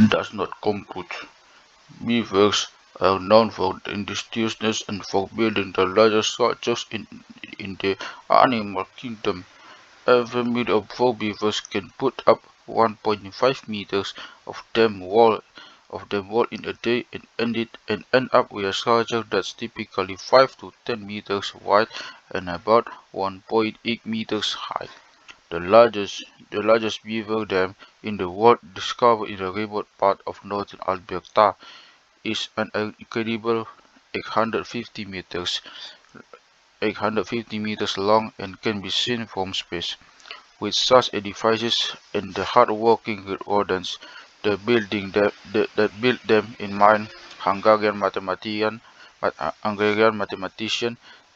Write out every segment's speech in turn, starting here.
does not compute. Beavers are known for industriousness and for building the largest structures in the animal kingdom. Every meter of 4 beavers can put up 1.5 meters of them wall in a day and end up with a structure that's typically 5 to 10 meters wide and about 1.8 meters high. The largest beaver dam in the world, discovered in a remote part of northern Alberta, is an incredible 850 meters 850 meters long and can be seen from space. With such edifices and the hard-working rodents that built them in mind, Hungarian mathematician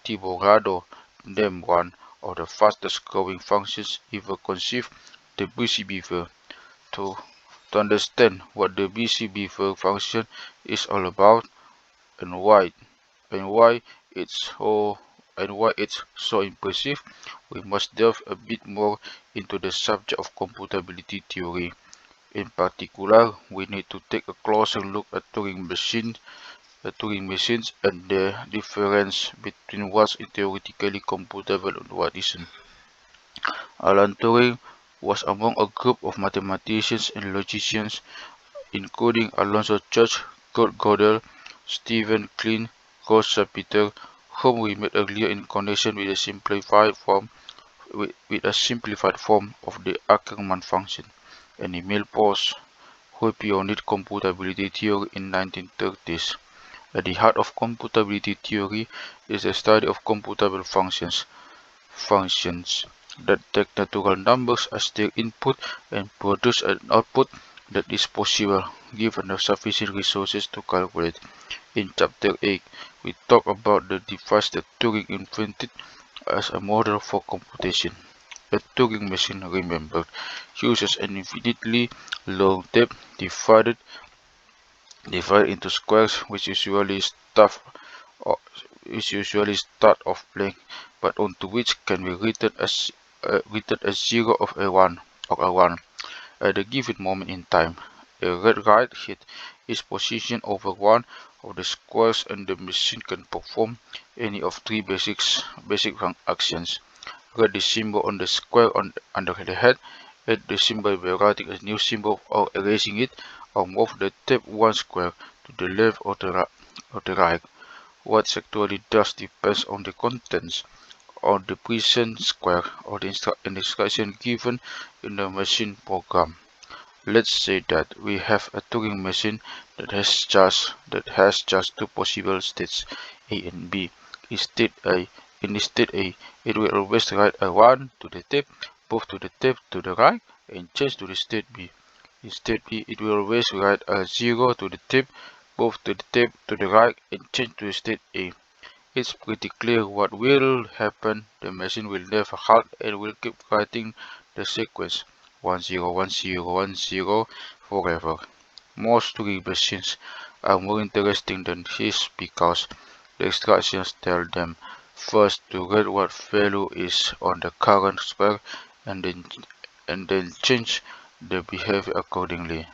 Thibodeau named one of the fastest-growing functions ever conceived, the busy beaver. To, to understand what the busy beaver function is all about and and why it's so why it's so impressive, we must delve a bit more into the subject of computability theory. In particular, we need to take a closer look at Turing machines and the difference between what's theoretically computable and what isn't. Alan Turing was among a group of mathematicians and logicians, including Alonzo Church, Kurt Gödel, Stephen Klein, Rosa Peter, whom we met earlier in connection with a simplified form of the Ackermann function, and Emil Post, who pioneered computability theory in 1930s. At the heart of computability theory is the study of computable functions that take natural numbers as their input and produce an output that is possible given the sufficient resources to calculate. In Chapter 8, we talk about the device that Turing invented as a model for computation. A Turing machine, remembered, uses an infinitely long tape divided into squares which usually start off blank, but onto which can be written as 0 of a 1 or a 1 at a given moment in time. A red right hit is positioned over one of the squares and the machine can perform any of three basic actions. Write the symbol on the square under the head, add the symbol by writing a new symbol or erasing it, or move the tape one square to the left or the right. What it actually does depends on the contents of the present square or the instruction given in the machine program. Let's say that we have a Turing machine that has just two possible states, A and B. In state A, it will always write a 1 to the tape, move to the tape to the right, and change to the state B. In state B, it will always write a 0 to the tape, move to the tape to the right, and change to the state A. It's pretty clear what will happen. The machine will never halt and will keep writing the sequence 101010 forever. Most Turing machines are more interesting than his because the instructions tell them first to read what value is on the current square and then change the behavior accordingly.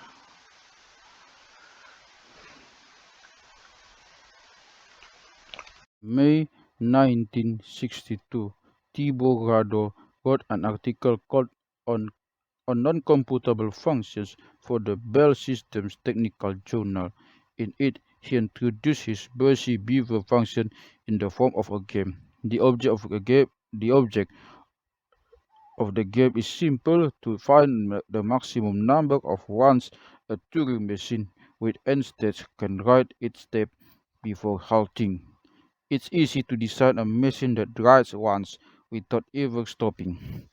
May 1962, Thibodeau wrote an article called on non-computable functions for the Bell Systems Technical Journal. In it, he introduced his busy beaver function in the form of a game. The object of the game is simple: to find the maximum number of ones a Turing machine with n states can write its step before halting. It's easy to design a machine that writes once without ever stopping.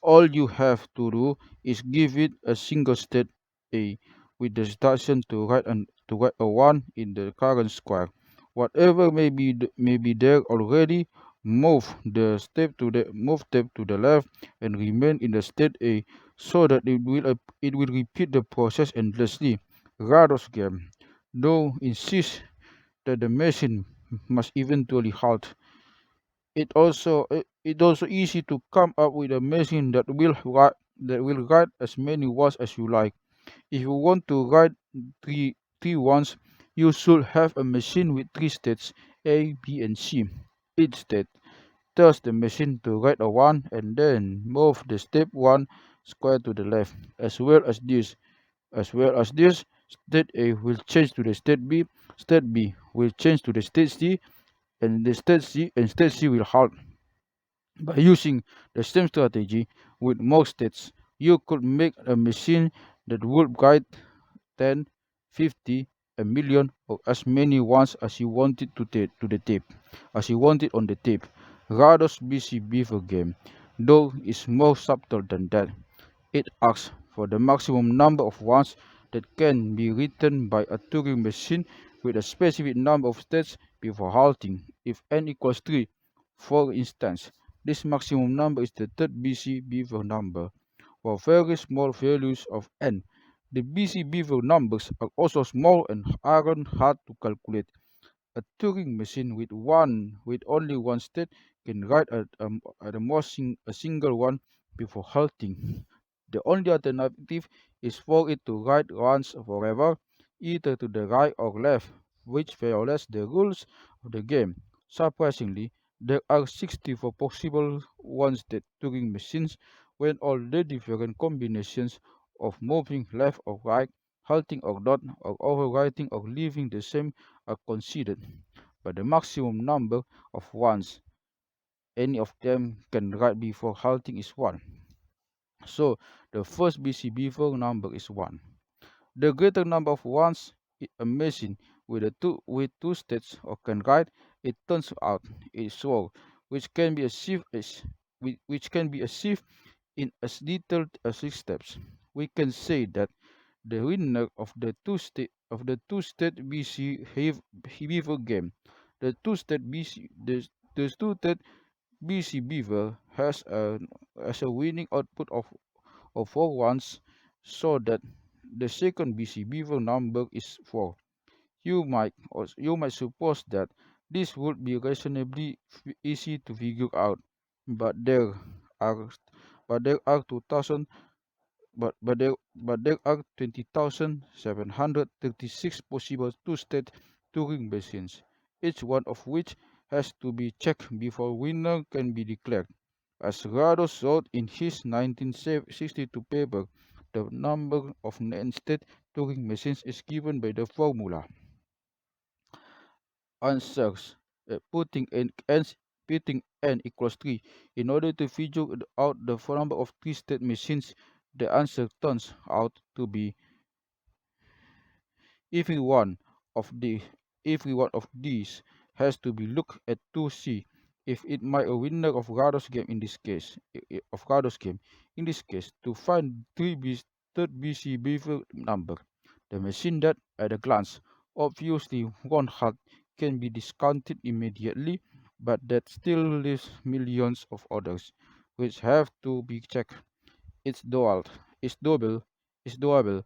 All you have to do is give it a single state A with the instruction to write a 1 in the current square. Whatever may be there already, move step to the left and remain in the state A so that it will repeat the process endlessly. Rado's game, though, insists that the machine must eventually halt. It also easy to come up with a machine that will write as many words as you like. If you want to write three ones, you should have a machine with three states A, B, and C. Each state tells the machine to write a 1 and then move the step 1 square to the left, as well as this. State A will change to the state B, state B will change to the state C, and state C will halt. By using the same strategy with more states, you could make a machine that would write 10, 50, a million, or as many ones as you wanted to the tape, as you wanted on the tape. Rado's BC Beaver game, though, is more subtle than that. It asks for the maximum number of ones that can be written by a Turing machine with a specific number of states before halting. If n equals 3, for instance, this maximum number is the third BC Beaver number. For very small values of n, the BC Beaver numbers are also small and aren't hard to calculate. A Turing machine with only one state can write at the most a single one before halting. The only alternative is for it to write once forever, either to the right or left, which violates the rules of the game. Surprisingly, there are 64 possible one-state Turing machines when all the different combinations of moving left or right, halting or not, or overwriting or leaving the same are considered, but the maximum number of ones any of them can write before halting is 1. So the first BC before number is 1. The greater number of ones a machine with two states or can write, it turns out, is 4, which can be achieved in as little as 6 steps. We can say that the winner of the two-state BC Beaver game, the two-state BC the two-state BC Beaver has a winning output of 4 ones, so that the second BC Beaver number is 4. You might suppose that this would be reasonably easy to figure out, but are there are 2,000 but there are 20,736 possible two-state Turing machines, each one of which has to be checked before winner can be declared. As Rados wrote in his 1962 paper, the number of n-state Turing machines is given by the formula. Answers: putting n equals 3 in order to figure out the number of three-state machines, the answer turns out to be every one of the every one of these has to be looked at to see if it might a winner of Rado's game in this case to find third BC beaver number. The machine that at a glance obviously one hat can be discounted immediately, but that still leaves millions of others which have to be checked. It's dual it's doable it's doable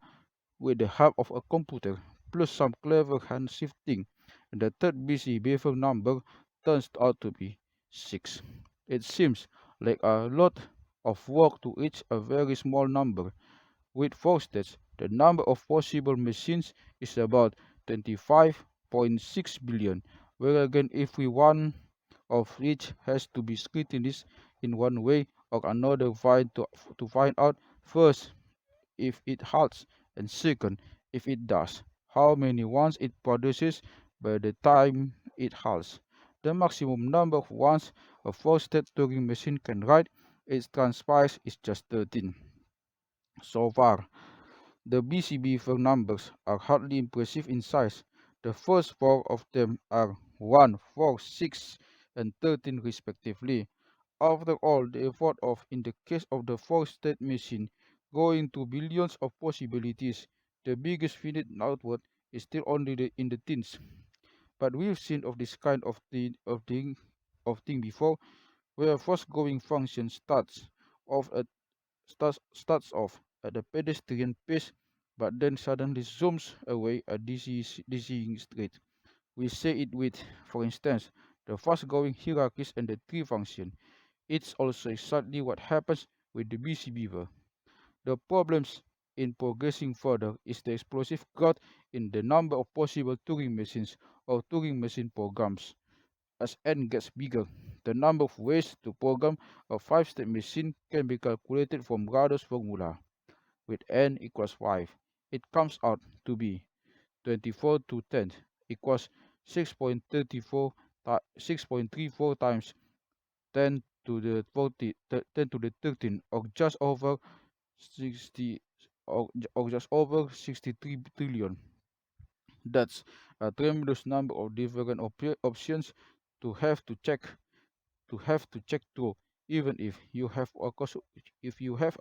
with the help of a computer plus some clever hand shifting, and the third BC beaver number turns out to be 6. It seems like a lot of work to reach a very small number. With 4 states, the number of possible machines is about 25.6 billion, where again every one of each has to be scrutinized in one way or another to find out first if it halts, and second, if it does, how many ones it produces by the time it halts. The maximum number of ones a four-state Turing machine can write, it transpires, is just 13. So far, the BCB4 numbers are hardly impressive in size. The first 4 of them are 1, 4, 6, and 13 respectively. After all the effort of, in the case of the four-state machine, going to billions of possibilities, the biggest finite output is still only in the teens. But we've seen of this kind of thing before, where a fast-going function off at starts off at a pedestrian pace, but then suddenly zooms away at dizzying rate. We say it with, for instance, the fast-going hierarchies and the tree function. It's also exactly what happens with the BC Beaver. The problems in progressing further is the explosive growth in the number of possible Turing machines or Turing machine programs. As n gets bigger, the number of ways to program a 5-step machine can be calculated from Gado's formula. With n equals 5, it comes out to be 24 to 10 equals 6.34 times 10 to the 10 to the 13, or just over 60 or just over 63 trillion. That's a tremendous number of different options to have to check through, even if you have a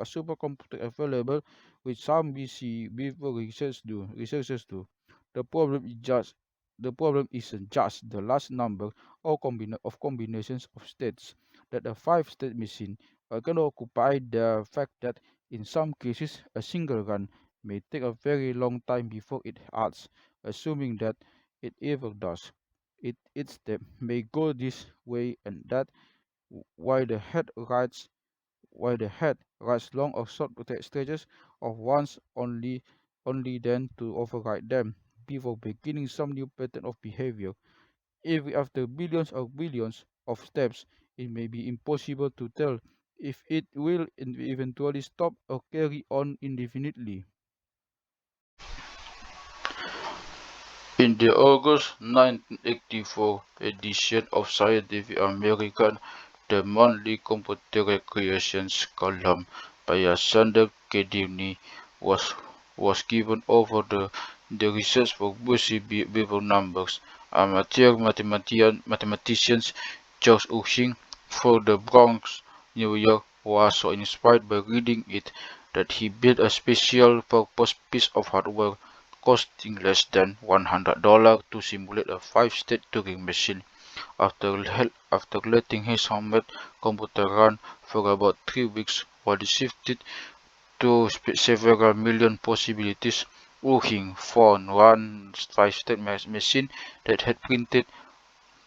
supercomputer available, which some BC before researchers do. The problem is just the problem isn't just the last number or combinations of states that a 5-state machine can occupy. The fact that in some cases a single run may take a very long time before it starts, assuming that it ever does. Its step may go this way and that, while the head writes long or short stretches of ones only then to override them before beginning some new pattern of behavior. Even after billions or billions of steps, it may be impossible to tell if it will eventually stop or carry on indefinitely. In the August 1984 edition of Scientific American, the monthly computer recreations column by Sander Kedivny was was given over the research for Bushy Beaver numbers. Amateur mathematician George Ushing for the Bronx, New York, was so inspired by reading it that he built a special purpose piece of hardware costing less than $100 to simulate a 5-state Turing machine. After letting his homemade computer run for about 3 weeks while he shifted to several million possibilities, Wuching found one 5-state machine that had printed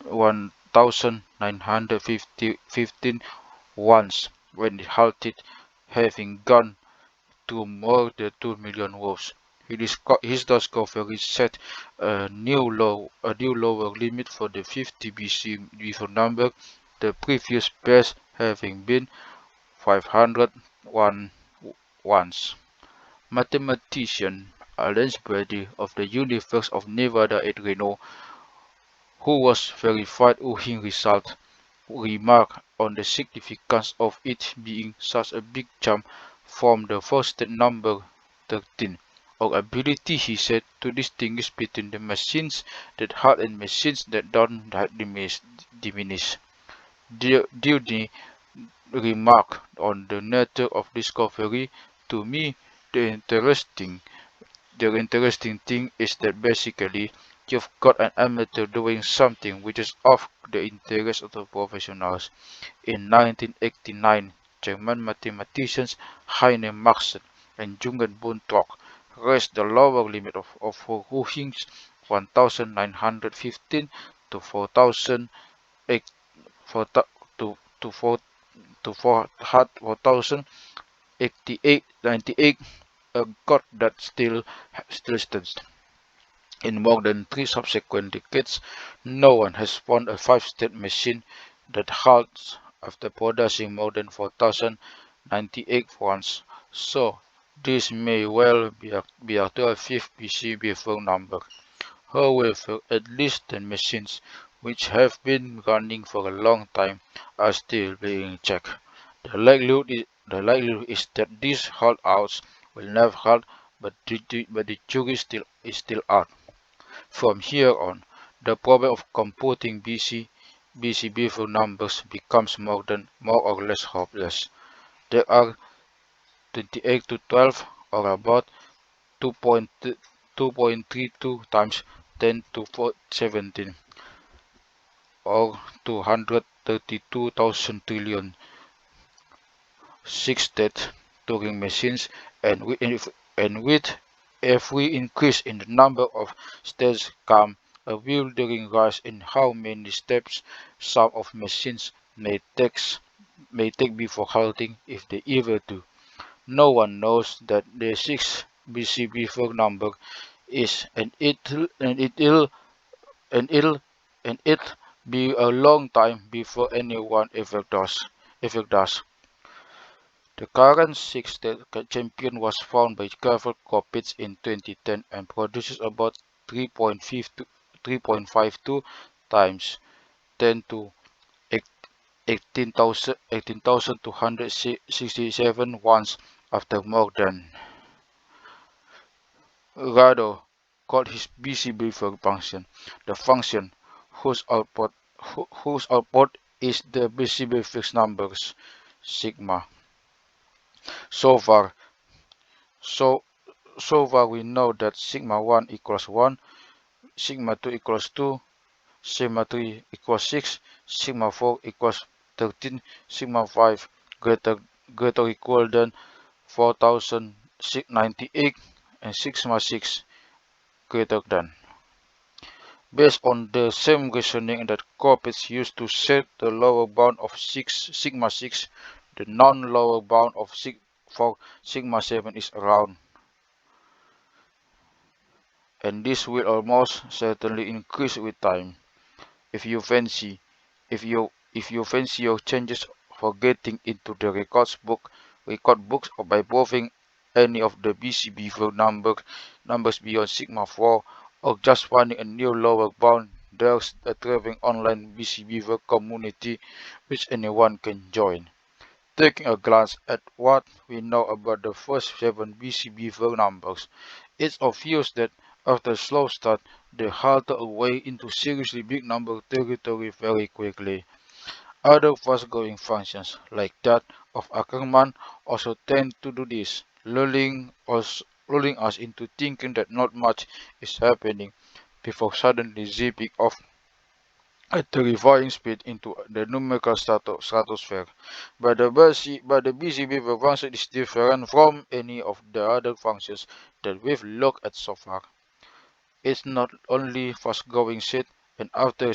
1915 once when it halted, having gone to more than 2 million rows. His discovery set a new lower limit for the 50 BC before number, the previous best having been 501 once. Mathematician Alan Brady of the University of Nevada at Reno, who was verified Wuching result, remarked on the significance of it being such a big jump from the first number 13. Our ability, he said, to distinguish between the machines that halt and machines that don't diminish. Dewey remarked on the nature of discovery. To me, the interesting the interesting thing is that basically you've got an amateur doing something which is of the interest of the professionals. In 1989, German mathematicians Heine Maxent and Jürgen Buntrock raised the lower limit of Hooching's 1915 to 4008 to 4088, a god that still stands. In more than 3 subsequent decades, no one has found a 5-state machine that halts after producing more than 4098 once. So, this may well be a 12th BC before number. However, at least 10 machines, which have been running for a long time, are still being checked. The likelihood is that these holdouts will never halt, but the jury is still out. From here on, the problem of computing BC before numbers becomes more or less hopeless. There are 28 to 12, or about 2.32 times 10 to 17, or 232,000 trillion 6-state Turing machines, and with every increase in the number of states come a bewildering rise in how many steps some of machines may take before halting, if they ever do. No one knows that the 6 BC before number is, and it'll and it be a long time before anyone ever does. The current sixth champion was found by Carver Kopitz in 2010 and produces about 3.52 times 10 to 18,267 once after more than Rado called his BC before function, the function whose output is the BCB fixed numbers sigma. So far, so so far we know that sigma 1 equals 1, sigma 2 equals 2, sigma 3 equals 6, sigma 4 equals 13, sigma 5 greater or equal than 4098, and sigma 6 greater than. Based on the same reasoning that Kopitz used to set the lower bound of sigma 6, the non-lower bound for sigma 7 is around, and this will almost certainly increase with time. If you fancy, if you fancy your changes for getting into the record books, or by proving any of the BCB for numbers beyond sigma 4, or just finding a new lower bound, there's a thriving online BCB community which anyone can join. Taking a glance at what we know about the first 7 BCB numbers, it's obvious that after a slow start, they halted away into seriously big number territory very quickly. Other fast-growing functions, like that of Ackermann, also tend to do this, lulling us into thinking that not much is happening before suddenly zipping off at terrifying speed into the numerical stratosphere. But the BCB function is different from any of the other functions that we've looked at so far. It's not only fast-growing set, and after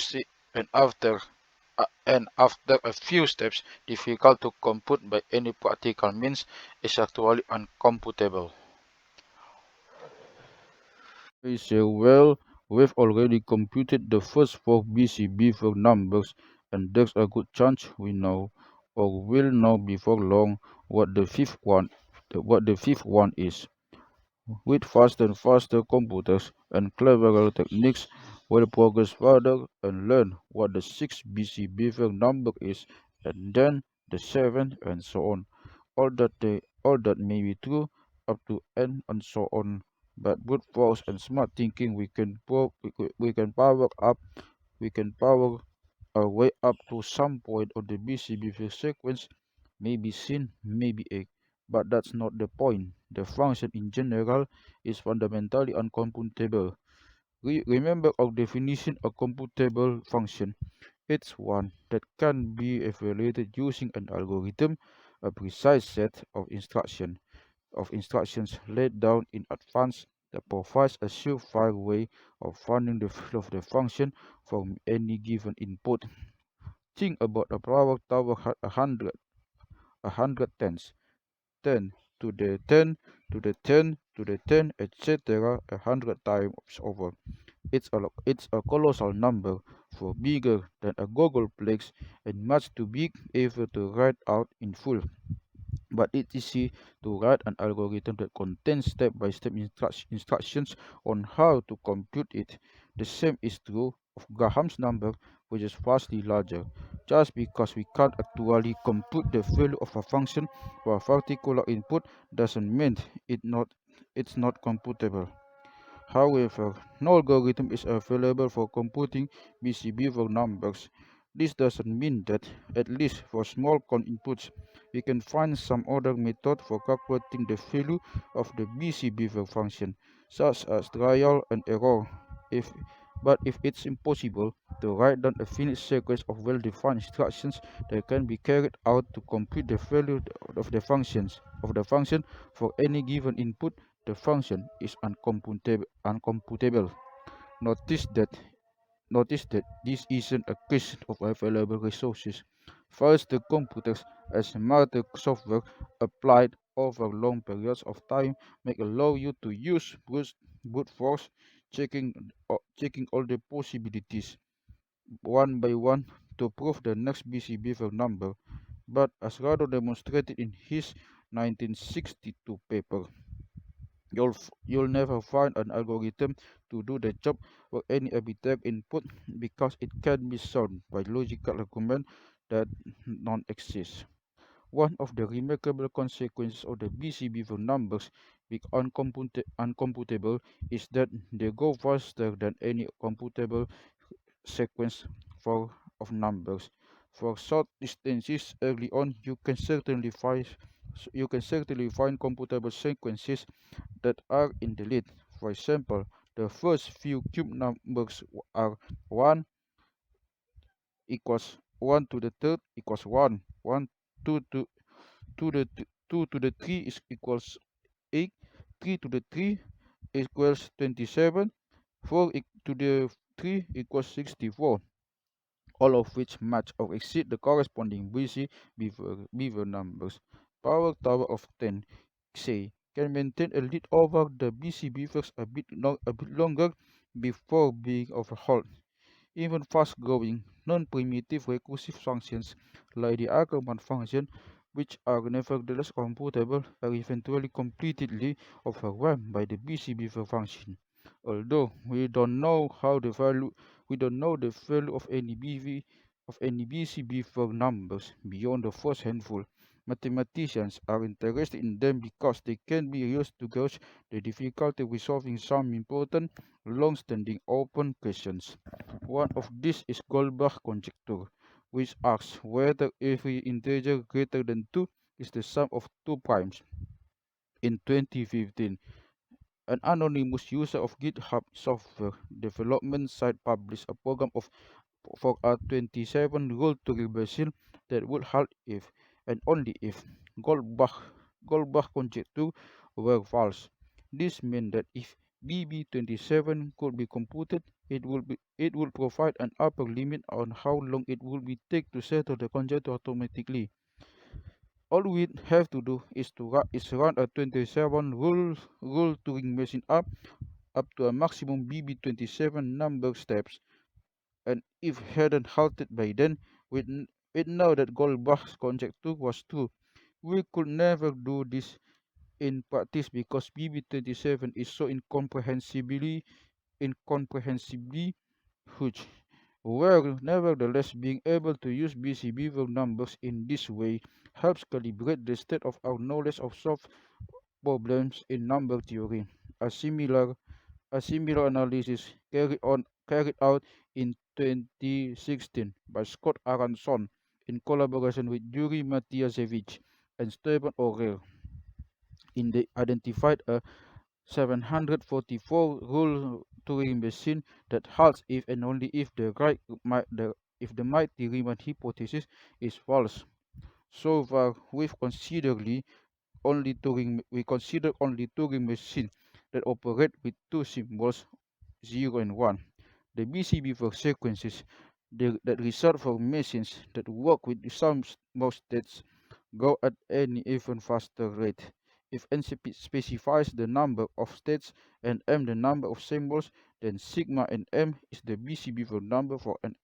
a few steps difficult to compute by any practical means, is actually uncomputable. They say, well, we've already computed the first 4 BC before numbers, and there's a good chance we know, or will know before long, what the fifth one is. With faster and faster computers and cleverer techniques, we'll progress further and learn what the 6 BC before number is, and then the 7, and so on. All that may be true up to n and so on. But brute force and smart thinking, we can power up we can power our way up to some point of the BCB sequence, maybe sin, maybe egg. But that's not the point. The function in general is fundamentally uncomputable. Remember our definition of computable function. It's one that can be evaluated using an algorithm, a precise set of instructions laid down in advance that provides a surefire way of finding the field of the function from any given input. Think about a power tower a hundred tens, 10 to the 10 to the 10 to the 10, etc. 100 times over. It's a colossal number, for bigger than a googolplex, and much too big ever to write out in full. But it's easy to write an algorithm that contains step-by-step instructions on how to compute it. The same is true of Graham's number, which is vastly larger. Just because we can't actually compute the value of a function for a particular input doesn't mean it's not computable. However, no algorithm is available for computing BCB for numbers. This doesn't mean that, at least for small count inputs, we can find some other method for calculating the value of the BCB function, such as trial and error. If but if it's impossible to write down a finite sequence of well-defined instructions that can be carried out to compute the value of the function for any given input, the function is uncomputable. Notice that Notice that this isn't a question of available resources. First, the computers as matter software applied over long periods of time may allow you to use brute force checking all the possibilities one by one to prove the next busy beaver number. But as Rado demonstrated in his 1962 paper, you'll never find an algorithm to do the job for any arbitrary input because it can be solved by logical argument that non-exist. One of the remarkable consequences of the busy beaver numbers being uncomputable is that they go faster than any computable sequence of numbers. For short distances early on, you can certainly find computable sequences that are in the lead. For example, the first few cube numbers are 1 equals 1 to the third equals 1, 1 to the 2 to the 3 is equals 8, 3 to the 3 equals 27, 4 to the 3 equals 64, all of which match or exceed the corresponding busy beaver numbers. Power tower of 10, say, can maintain a lead over the busy beavers a bit longer before being overhauled. Even fast-growing, non-primitive recursive functions like the Ackermann function, which are nevertheless computable, are eventually completely overwhelmed by the BC-Beaver function. Although we don't know the value of any BC-Beaver numbers beyond the first handful, mathematicians are interested in them because they can be used to gauge the difficulty resolving some important, long-standing open questions. One of these is Goldbach conjecture, which asks whether every integer greater than 2 is the sum of 2 primes. In 2015, an anonymous user of GitHub software development site published a program for a 27-rule Turing machine that would halt if and only if Goldbach, Goldbach conjecture were false. This meant that if BB27 could be computed, it would provide an upper limit on how long it would be take to settle the conjecture automatically. All we have to do is run a 27 rule Turing machine up to a maximum BB27 number steps, and if hadn't halted by then, we'd know that Goldbach's conjecture was true. We could never do this in practice because BB27 is so incomprehensibly huge. Well, nevertheless, being able to use BC Beaver numbers in this way helps calibrate the state of our knowledge of solved problems in number theory. A similar a similar analysis carried out in 2016 by Scott Aronson in collaboration with Yuri Matiasevich and Stephen O'Reilly identified a 744 rule Turing machine that halts if and only if the mighty Riemann hypothesis is false. So far, we consider only Turing machines that operate with two symbols 0 and 1. The BCB sequences that result from machines that work with some most states go at any even faster rate. If n specifies the number of states and m the number of symbols, then sigma and m is the BCB number for an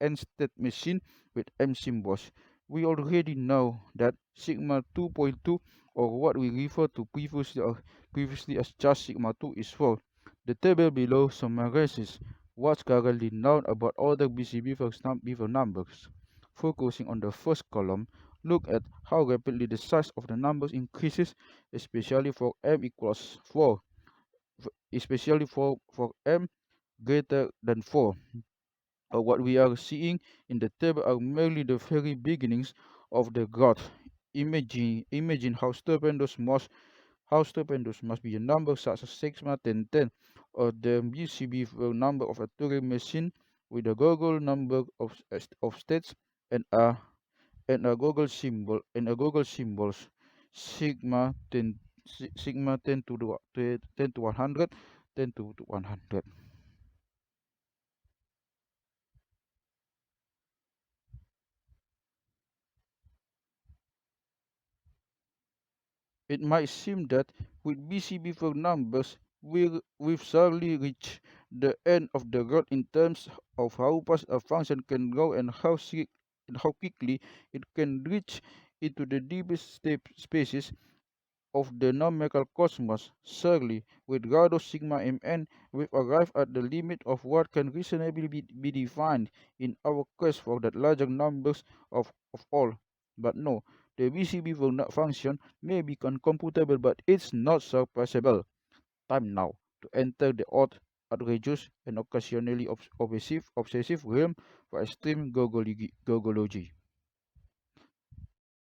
n-state machine with m symbols. We already know that sigma 2.2, or what we refer to previously as just sigma 2, is 4. The table below summarizes what's currently known about other BCB beaver numbers. Focusing on the first column, look at how rapidly the size of the numbers increases, especially for m equals 4, especially for m greater than 4. What we are seeing in the table are merely the very beginnings of the growth. Imagine how stupendous must be a number such as sigma 1010, or the BCB number of a Turing machine with a Google number of states and a Google symbols sigma 10 sigma 10 to 100, 10 to 100. It might seem that with busy before numbers, we've surely reached the end of the road in terms of how fast a function can go and how quickly it can reach into the deepest spaces of the numerical cosmos. Surely, with Gauss sigma mn, we've arrived at the limit of what can reasonably be defined in our quest for the larger numbers of all. But no, the VCB function may be uncomputable, but it's not surpassable. Time now to enter the odd, outrageous, and occasionally obsessive realm for extreme gogology.